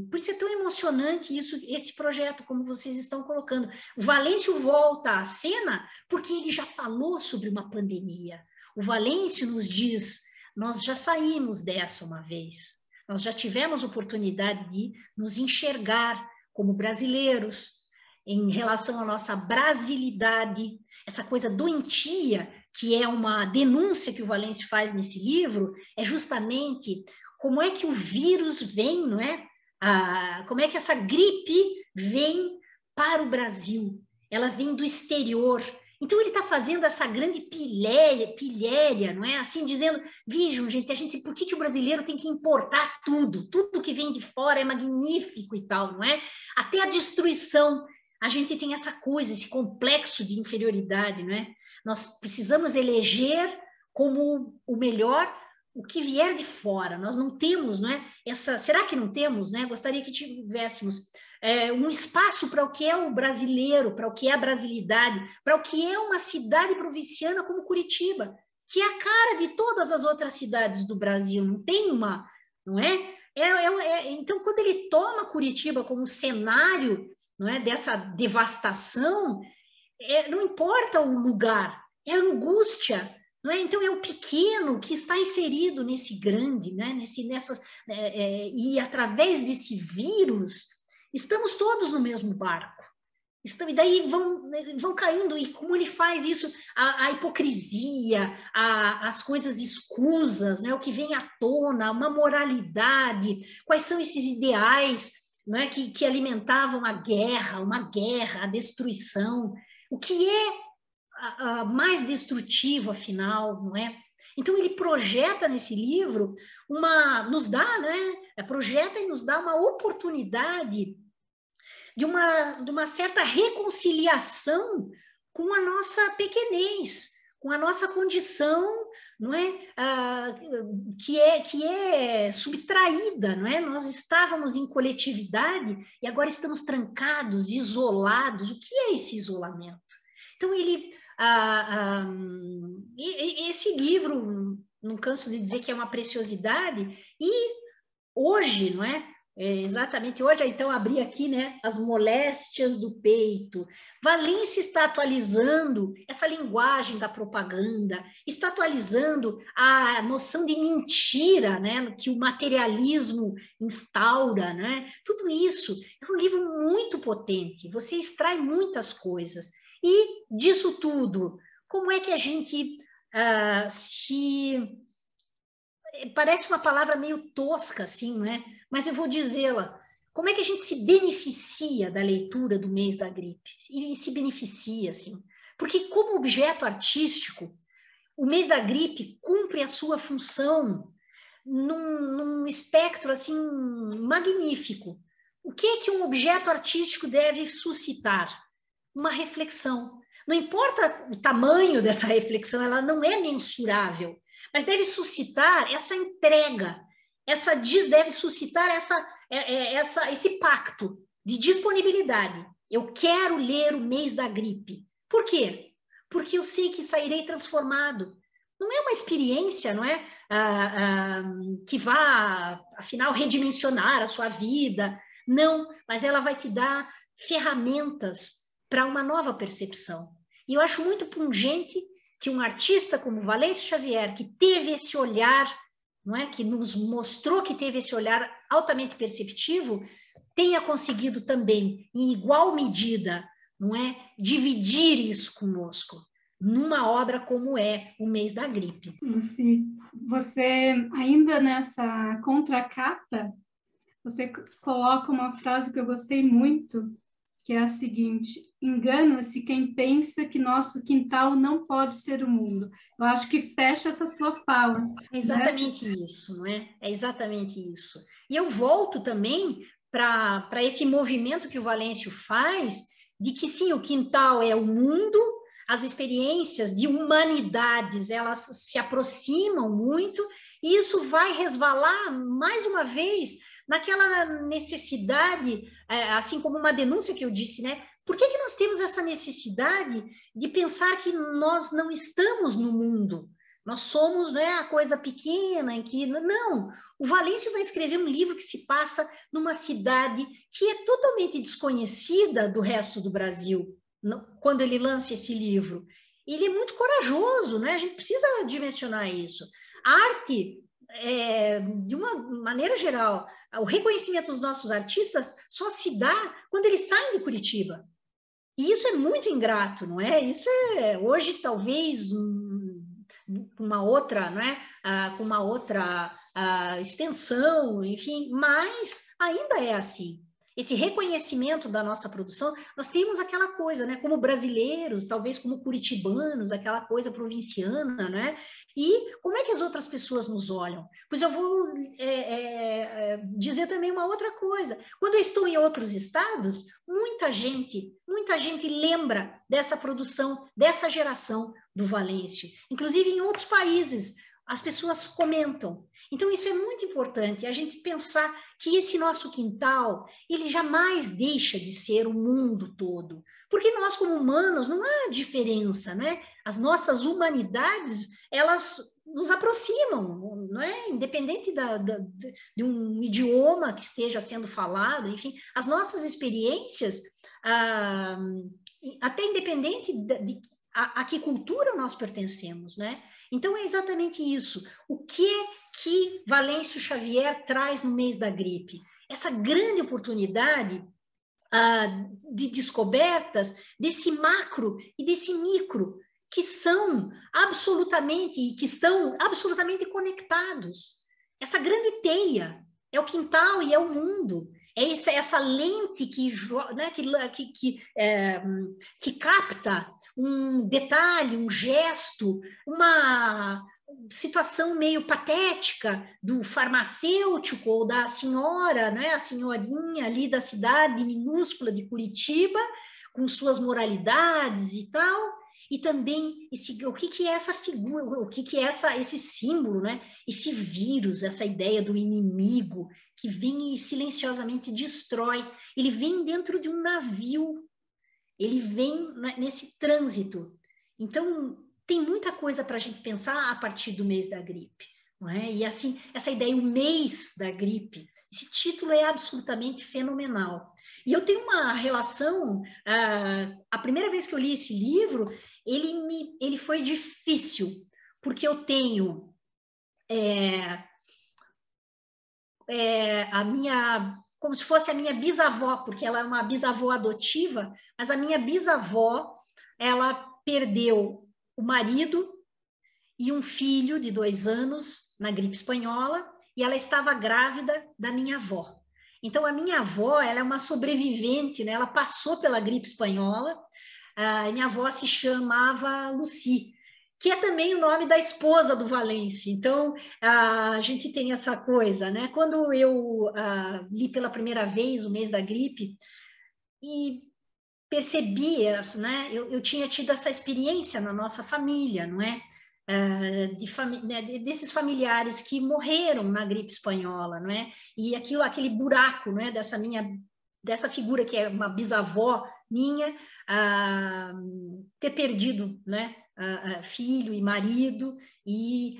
por isso é tão emocionante esse projeto, como vocês estão colocando. O Valêncio volta à cena porque ele já falou sobre uma pandemia. O Valêncio nos diz, nós já saímos dessa uma vez, nós já tivemos oportunidade de nos enxergar como brasileiros, em relação à nossa brasilidade, essa coisa doentia, que é uma denúncia que o Valêncio faz nesse livro, é justamente como é que o vírus vem, não é? Como é que essa gripe vem para o Brasil? Ela vem do exterior. Então, ele está fazendo essa grande pilhéria, não é? Assim, dizendo, vejam, gente, por que o brasileiro tem que importar tudo? Tudo que vem de fora é magnífico e tal, não é? Até a destruição. A gente tem essa coisa, esse complexo de inferioridade, não é? Nós precisamos eleger como o melhor o que vier de fora. Nós não temos, não é? Será que não temos, né? Gostaria que tivéssemos um espaço para o que é o brasileiro, para o que é a brasilidade, para o que é uma cidade provinciana como Curitiba, que é a cara de todas as outras cidades do Brasil. Não tem uma, não é? Então, quando ele toma Curitiba como cenário, não é, dessa devastação, não importa o lugar, é a angústia não é? Então, é o pequeno que está inserido nesse grande, né? E através desse vírus, estamos todos no mesmo barco. E daí vão caindo, e como ele faz isso, a hipocrisia, as coisas escusas, né? O que vem à tona, uma moralidade, quais são esses ideais, né? que alimentavam a guerra, a destruição, o que é mais destrutivo, afinal, não é? Então, ele projeta nesse livro, nos dá, né? Projeta e nos dá uma oportunidade de uma certa reconciliação com a nossa pequenez, com a nossa condição, não é? Que é subtraída, não é? Nós estávamos em coletividade e agora estamos trancados, isolados. O que é esse isolamento? Então, esse livro, não canso de dizer que é uma preciosidade, e hoje, não é? Exatamente hoje, então, abri aqui, né, as moléstias do peito. Valêncio está atualizando essa linguagem da propaganda, está atualizando a noção de mentira, né, que o materialismo instaura, né? Tudo isso é um livro muito potente, você extrai muitas coisas. E disso tudo, como é que a gente parece uma palavra meio tosca, assim, né? Mas eu vou dizê-la. Como é que a gente se beneficia da leitura do Mês da Gripe? E se beneficia, assim. Porque como objeto artístico, o Mês da Gripe cumpre a sua função num espectro, assim, magnífico. O que um objeto artístico deve suscitar? Uma reflexão. Não importa o tamanho dessa reflexão, ela não é mensurável, mas deve suscitar essa entrega, deve suscitar esse pacto de disponibilidade. Eu quero ler o Mês da Gripe. Por quê? Porque eu sei que sairei transformado. Não é uma experiência, não é? Que vá, afinal, redimensionar a sua vida. Não, mas ela vai te dar ferramentas para uma nova percepção. E eu acho muito pungente que um artista como Valêncio Xavier, que teve esse olhar, não é, que nos mostrou que teve esse olhar altamente perceptivo, tenha conseguido também, em igual medida, não é, dividir isso conosco, numa obra como é O Mês da Gripe. Lucy, você ainda nessa contracapa, você coloca uma frase que eu gostei muito, que é a seguinte: engana-se quem pensa que nosso quintal não pode ser o mundo. Eu acho que fecha essa sua fala. É exatamente isso, não é? É exatamente isso. E eu volto também para esse movimento que o Valêncio faz, de que sim, o quintal é o mundo, as experiências de humanidades, elas se aproximam muito, e isso vai resvalar, mais uma vez, naquela necessidade, assim como uma denúncia que eu disse, né? Por que nós temos essa necessidade de pensar que nós não estamos no mundo? Nós somos, né, a coisa pequena em que... Não, o Valêncio vai escrever um livro que se passa numa cidade que é totalmente desconhecida do resto do Brasil, quando ele lança esse livro. Ele é muito corajoso, né? A gente precisa dimensionar isso. A arte, de uma maneira geral, o reconhecimento dos nossos artistas só se dá quando eles saem de Curitiba. E isso é muito ingrato, não é? Isso é, hoje, talvez, uma outra, né? Com uma outra extensão, enfim, mas ainda é assim. Esse reconhecimento da nossa produção, nós temos aquela coisa, né? Como brasileiros, talvez como curitibanos, aquela coisa provinciana, né? E como é que as outras pessoas nos olham? Pois eu vou dizer também uma outra coisa. Quando eu estou em outros estados, muita gente lembra dessa produção, dessa geração do Valêncio. Inclusive em outros países, as pessoas comentam. Então, isso é muito importante, a gente pensar que esse nosso quintal, ele jamais deixa de ser o mundo todo. Porque nós, como humanos, não há diferença, né? As nossas humanidades, elas nos aproximam, não é? Independente de um idioma que esteja sendo falado, enfim, as nossas experiências, até independente a que cultura nós pertencemos, né? Então, é exatamente isso. O que é que Valêncio Xavier traz no mês da gripe? Essa grande oportunidade de descobertas desse macro e desse micro, que são absolutamente, que estão absolutamente conectados. Essa grande teia é o quintal e é o mundo. É essa lente né, que capta um detalhe, um gesto, uma situação meio patética do farmacêutico ou da senhora, né, a senhorinha ali da cidade minúscula de Curitiba, com suas moralidades e tal, e também o que é essa figura, o que é esse símbolo, né? Esse vírus, essa ideia do inimigo que vem e silenciosamente destrói. Ele vem dentro de um navio, ele vem nesse trânsito. Então, tem muita coisa para a gente pensar a partir do mês da gripe, não é? E assim, essa ideia, o mês da gripe, esse título é absolutamente fenomenal. E eu tenho uma relação, a primeira vez que eu li esse livro, ele foi difícil, porque eu tenho a minha, como se fosse a minha bisavó, porque ela é uma bisavó adotiva, mas a minha bisavó, ela perdeu o marido e um filho de 2 anos na gripe espanhola, e ela estava grávida da minha avó. Então, a minha avó, ela é uma sobrevivente, né? Ela passou pela gripe espanhola. A minha avó se chamava Lucy, que é também o nome da esposa do Valêncio. Então, a gente tem essa coisa, né? Quando eu li pela primeira vez o mês da gripe e percebi, né? Eu tinha tido essa experiência na nossa família, não é? Desses familiares que morreram na gripe espanhola, não é? E aquele buraco, não é? Dessa figura que é uma bisavó minha, ter perdido, né? Filho e marido, e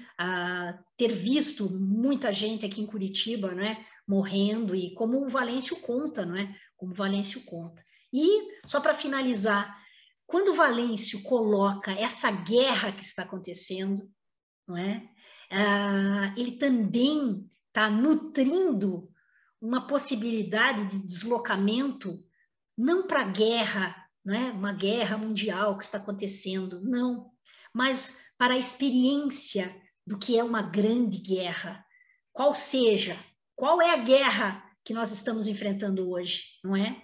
ter visto muita gente aqui em Curitiba, né? Morrendo, e como o Valêncio conta, não é? Como o Valêncio conta. E, só para finalizar, quando Valêncio coloca essa guerra que está acontecendo, não é? Ele também está nutrindo uma possibilidade de deslocamento, não para a guerra, não é? Uma guerra mundial que está acontecendo, não, mas para a experiência do que é uma grande guerra. Qual é a guerra que nós estamos enfrentando hoje, não é?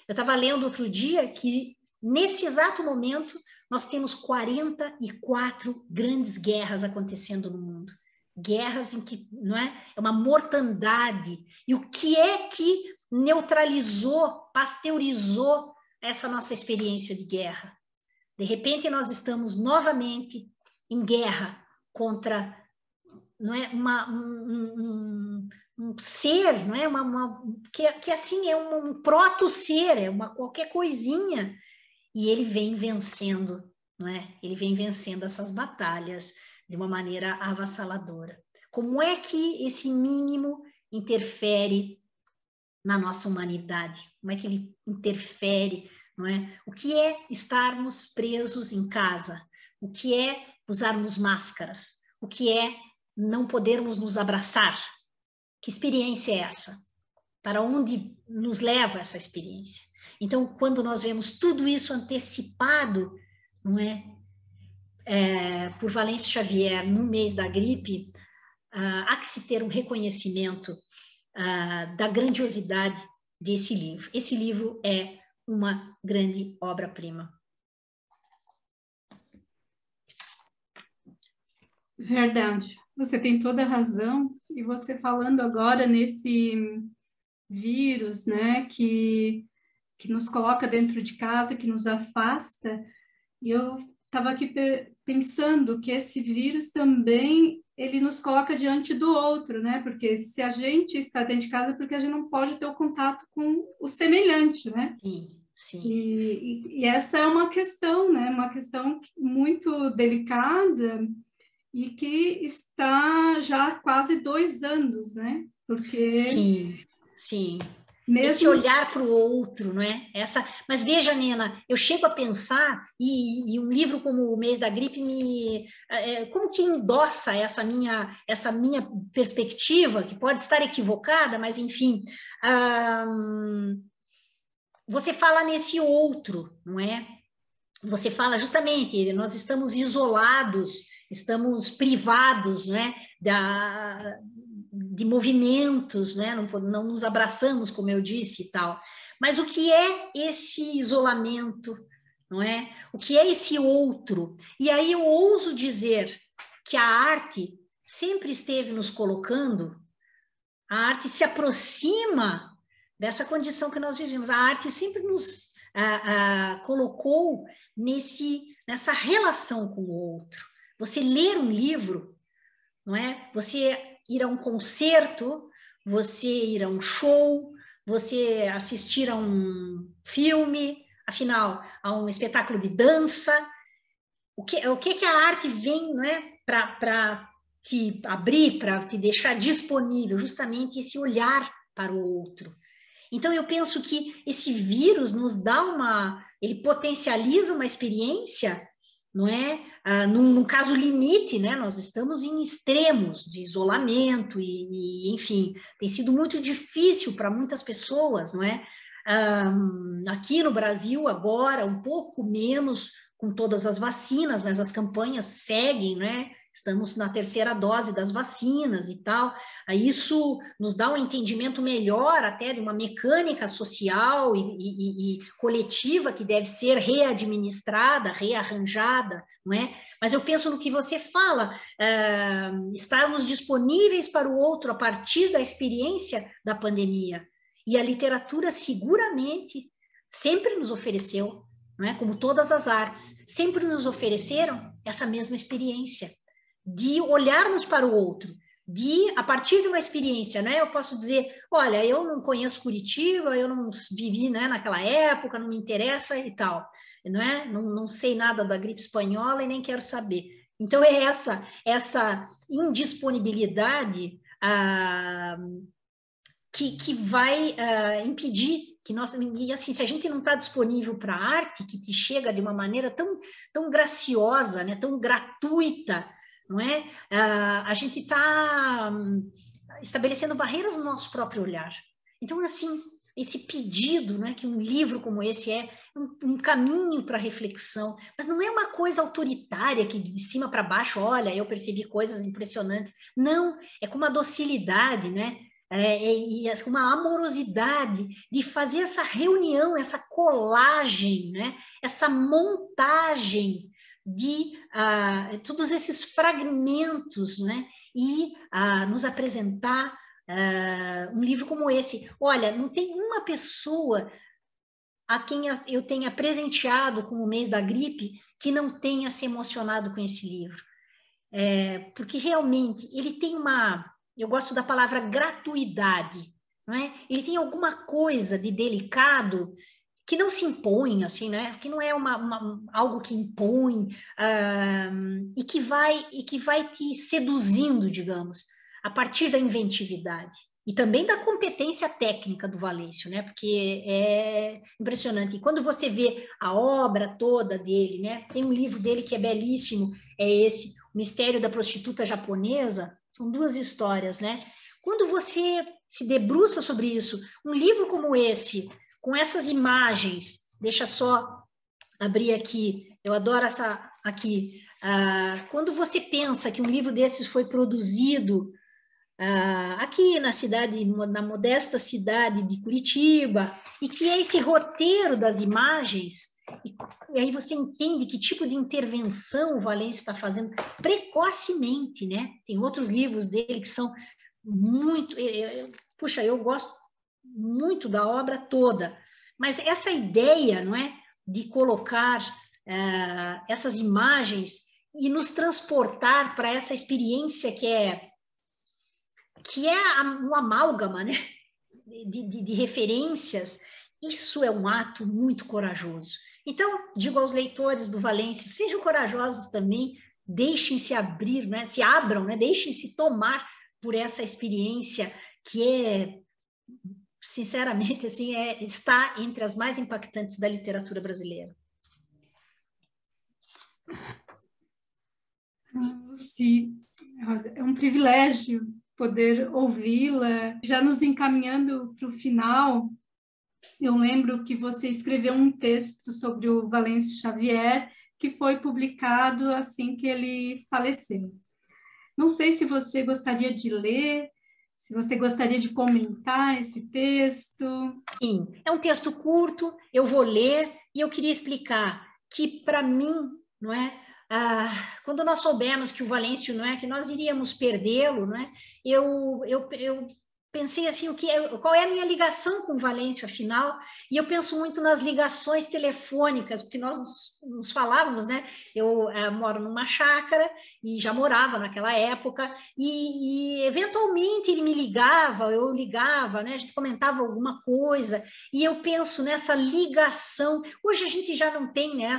Eu estava lendo outro dia que, nesse exato momento, nós temos 44 grandes guerras acontecendo no mundo. Guerras em que, não é? É uma mortandade. E o que é que neutralizou, pasteurizou essa nossa experiência de guerra? De repente, nós estamos novamente em guerra contra, não é? Um ser, não é? Que assim é um proto-ser, é qualquer coisinha, e ele vem vencendo, não é? Ele vem vencendo essas batalhas de uma maneira avassaladora. Como é que esse mínimo interfere na nossa humanidade? Como é que ele interfere, não é? O que é estarmos presos em casa? O que é usarmos máscaras? O que é não podermos nos abraçar? Que experiência é essa? Para onde nos leva essa experiência? Então, quando nós vemos tudo isso antecipado, não é? Por Valêncio Xavier, no mês da gripe, há que se ter um reconhecimento da grandiosidade desse livro. Esse livro é uma grande obra-prima. Verdade. Você tem toda a razão. E você falando agora nesse vírus, né, que nos coloca dentro de casa, que nos afasta, e eu estava aqui pensando que esse vírus também, ele nos coloca diante do outro, né, porque se a gente está dentro de casa, é porque a gente não pode ter o contato com o semelhante, né? Sim, sim. E essa é uma questão, né, uma questão muito delicada, e que está já há quase 2 anos, né? Porque... Sim, sim. Esse olhar para o outro, não é? Mas veja, Nena, eu chego a pensar, e um livro como O Mês da Gripe como que endossa essa minha perspectiva, que pode estar equivocada, mas enfim, você fala nesse outro, não é? Você fala justamente, nós estamos isolados, estamos privados, né, de movimentos, né? Não nos abraçamos, como eu disse e tal. Mas o que é esse isolamento, não é? O que é esse outro? E aí eu ouso dizer que a arte sempre esteve nos colocando, a arte se aproxima dessa condição que nós vivemos. A arte sempre nos colocou nessa relação com o outro. Você ler um livro, não é? Você ir a um concerto, você ir a um show, você assistir a um filme, afinal, a um espetáculo de dança. O que a arte vem, não é? Para te abrir, para te deixar disponível, justamente esse olhar para o outro. Então, eu penso que esse vírus nos dá ele potencializa uma experiência, não é? Num caso limite, né? Nós estamos em extremos de isolamento enfim, tem sido muito difícil para muitas pessoas, não é? Aqui no Brasil, agora, um pouco menos com todas as vacinas, mas as campanhas seguem, né? Estamos na 3ª dose das vacinas e tal. Isso nos dá um entendimento melhor até de uma mecânica social e coletiva que deve ser readministrada, rearranjada, não é? Mas eu penso no que você fala, estarmos disponíveis para o outro a partir da experiência da pandemia. E a literatura seguramente sempre nos ofereceu, não é? Como todas as artes, sempre nos ofereceram essa mesma experiência de olharmos para o outro, a partir de uma experiência, né? Eu posso dizer, olha, eu não conheço Curitiba, eu não vivi, né, naquela época, não me interessa e tal, não é? Não sei nada da gripe espanhola e nem quero saber. Então, é essa indisponibilidade que vai impedir que nós... E assim, se a gente não está disponível para a arte, que te chega de uma maneira tão graciosa, né, tão gratuita, não é? A gente está estabelecendo barreiras no nosso próprio olhar. Então, assim, esse pedido, né, que um livro como esse é um caminho para reflexão, mas não é uma coisa autoritária que de cima para baixo, olha, eu percebi coisas impressionantes. Não, é com uma docilidade, né? E uma amorosidade de fazer essa reunião, essa colagem, né? Essa montagem de todos esses fragmentos, né? E nos apresentar um livro como esse. Olha, não tem uma pessoa a quem eu tenha presenteado com o Mês da Gripe que não tenha se emocionado com esse livro. Porque realmente ele tem eu gosto da palavra gratuidade, não é? Ele tem alguma coisa de delicado que não se impõe, assim, né? Que não é algo que impõe e que vai te seduzindo, digamos, a partir da inventividade e também da competência técnica do Valêncio, né? Porque é impressionante. E quando você vê a obra toda dele, né? Tem um livro dele que é belíssimo, é esse, O Mistério da Prostituta Japonesa. São 2 histórias, né? Quando você se debruça sobre isso, um livro como esse, com essas imagens, deixa só abrir aqui, eu adoro essa aqui. Quando você pensa que um livro desses foi produzido aqui na modesta cidade de Curitiba, e que é esse roteiro das imagens, e aí você entende que tipo de intervenção o Valêncio está fazendo precocemente, né? Tem outros livros dele que são muito... Puxa, eu gosto muito da obra toda, mas essa ideia, não é, de colocar essas imagens e nos transportar para essa experiência que é um amálgama, né, de referências, isso é um ato muito corajoso. Então, digo aos leitores do Valêncio, sejam corajosos também, deixem-se abrir, né, se abram, né, deixem-se tomar por essa experiência que é sinceramente, assim, está entre as mais impactantes da literatura brasileira. Lucy, é um privilégio poder ouvi-la. Já nos encaminhando para o final, eu lembro que você escreveu um texto sobre o Valêncio Xavier, que foi publicado assim que ele faleceu. Não sei se você gostaria de ler, se você gostaria de comentar esse texto. Sim, é um texto curto, eu vou ler e eu queria explicar que, para mim, não é? Quando nós soubemos que o Valêncio, não é, que nós iríamos perdê-lo, não é? Eu pensei assim, qual é a minha ligação com o Valêncio, afinal? E eu penso muito nas ligações telefônicas, porque nós nos falávamos, né? Eu moro numa chácara e já morava naquela época, e eventualmente ele me ligava, eu ligava, né? A gente comentava alguma coisa, e eu penso nessa ligação. Hoje a gente já não tem, né,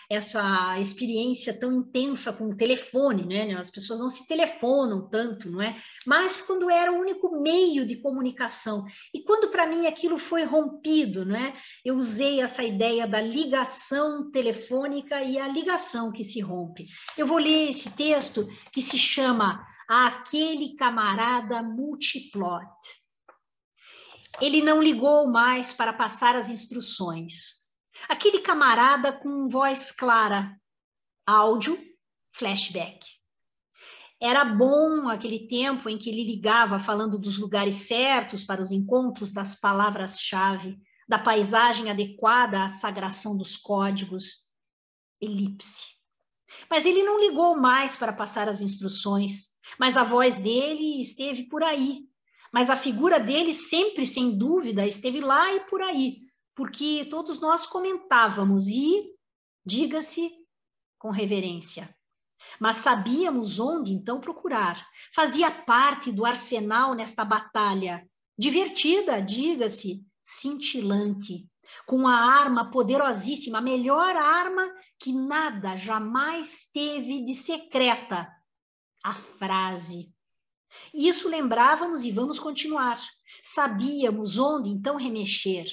essa experiência tão intensa com o telefone, né? As pessoas não se telefonam tanto, não é? Mas quando era o único meio de comunicação. E quando para mim aquilo foi rompido, né? Eu usei essa ideia da ligação telefônica e a ligação que se rompe. Eu vou ler esse texto que se chama Aquele Camarada Multiplot. Ele não ligou mais para passar as instruções. Aquele camarada com voz clara, áudio, flashback. Era bom aquele tempo em que ele ligava falando dos lugares certos para os encontros das palavras-chave, da paisagem adequada à sagração dos códigos. Elipse. Mas ele não ligou mais para passar as instruções, mas a voz dele esteve por aí. Mas a figura dele sempre, sem dúvida, esteve lá e por aí, porque todos nós comentávamos e, diga-se com reverência, mas sabíamos onde então procurar. Fazia parte do arsenal nesta batalha, divertida, diga-se, cintilante, com a arma poderosíssima, a melhor arma que nada jamais teve de secreta, a frase. Isso lembrávamos e vamos continuar. Sabíamos onde então remexer.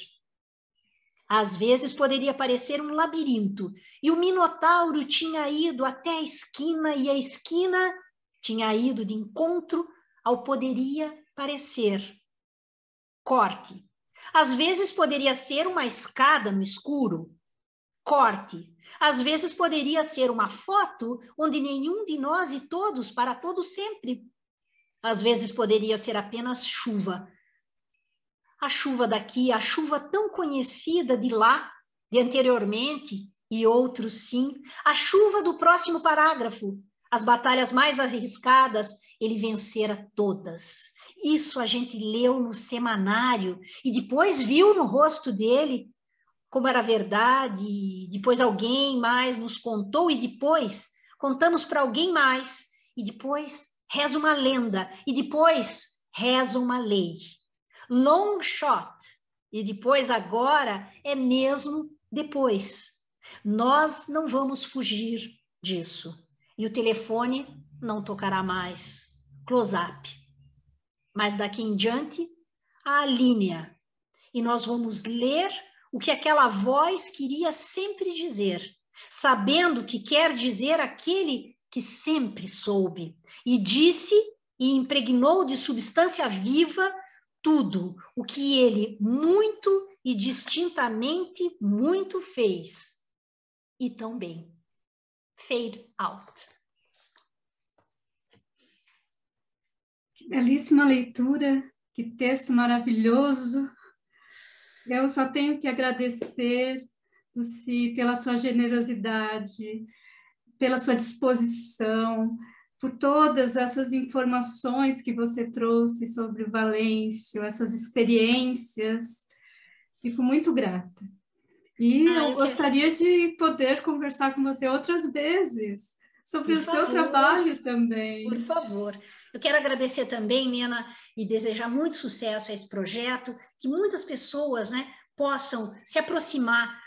Às vezes poderia parecer um labirinto, e o Minotauro tinha ido até a esquina, e a esquina tinha ido de encontro ao poderia parecer. Corte. Às vezes poderia ser uma escada no escuro. Corte. Às vezes poderia ser uma foto onde nenhum de nós e todos, para todos sempre. Às vezes poderia ser apenas chuva. A chuva daqui, a chuva tão conhecida de lá, de anteriormente, e outros sim, a chuva do próximo parágrafo. As batalhas mais arriscadas, ele vencera todas. Isso a gente leu no semanário e depois viu no rosto dele como era verdade, e depois alguém mais nos contou, e depois contamos para alguém mais, e depois reza uma lenda, e depois reza uma lei. Long shot, e depois agora é mesmo depois. Nós não vamos fugir disso. E o telefone não tocará mais. Close-up. Mas daqui em diante, a linha. E nós vamos ler o que aquela voz queria sempre dizer, sabendo que quer dizer aquele que sempre soube. E disse e impregnou de substância viva tudo o que ele muito e distintamente muito fez. E tão bem. Fade out. Que belíssima leitura, que texto maravilhoso. Eu só tenho que agradecer, Lucy, pela sua generosidade, pela sua disposição, por todas essas informações que você trouxe sobre o Valêncio, essas experiências. Fico muito grata. E eu gostaria de poder conversar com você outras vezes sobre o seu trabalho também. Por favor. Eu quero agradecer também, Nena, e desejar muito sucesso a esse projeto, que muitas pessoas, né, possam se aproximar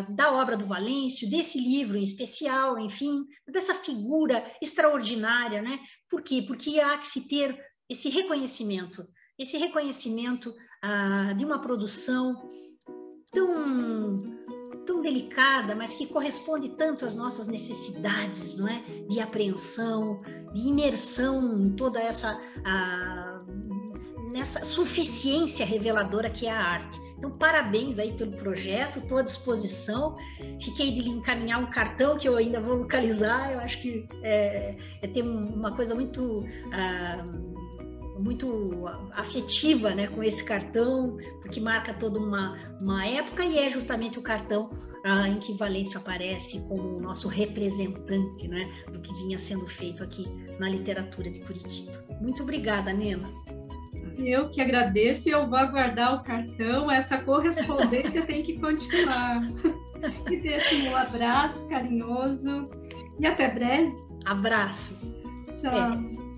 da obra do Valêncio, desse livro em especial, enfim, dessa figura extraordinária, né? Por quê? Porque há que se ter esse reconhecimento de uma produção tão delicada, mas que corresponde tanto às nossas necessidades, não é? De apreensão, de imersão em toda nessa suficiência reveladora que é a arte. Então, parabéns aí pelo projeto, estou à disposição. Fiquei de lhe encaminhar um cartão que eu ainda vou localizar. Eu acho que tem uma coisa muito afetiva, né, com esse cartão, porque marca toda uma época e é justamente o cartão em que Valêncio aparece como o nosso representante, né, do que vinha sendo feito aqui na literatura de Curitiba. Muito obrigada, Nena. Eu que agradeço e eu vou aguardar o cartão. Essa correspondência tem que continuar. E deixo um abraço carinhoso e até breve. Abraço. Tchau.